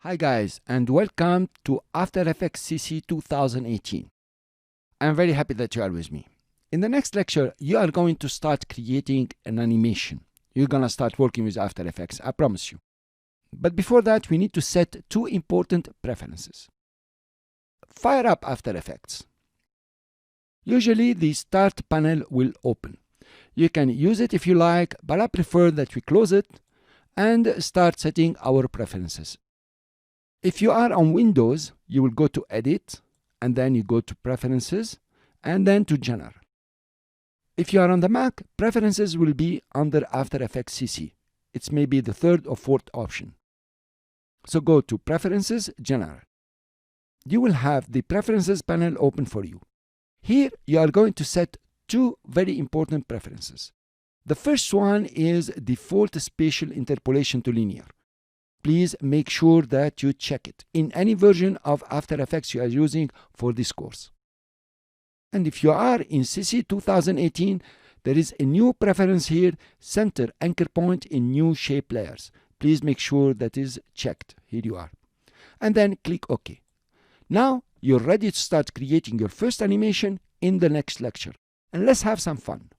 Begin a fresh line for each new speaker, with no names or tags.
Hi guys, and welcome to After Effects CC 2018. I'm very happy that you are with me. In the next lecture, you are going to start creating an animation. You're going to start working with After Effects, I promise you. But before that, we need to set two important preferences. Fire up After Effects. Usually, the Start panel will open. You can use it if you like, but I prefer that we close it and start setting our preferences. If you are on Windows, you will go to Edit, and then you go to Preferences, and then to General. If you are on the Mac, Preferences will be under After Effects CC. It's maybe the third or fourth option. So go to Preferences, General. You will have the Preferences panel open for you. Here, you are going to set two very important preferences. The first one is Default Spatial Interpolation to Linear. Please make sure that you check it in any version of After Effects you are using for this course. And if you are in CC 2018, there is a new preference here, Center Anchor Point in New Shape Layers. Please make sure that is checked. Here you are. And then click OK. Now you're ready to start creating your first animation in the next lecture. And let's have some fun.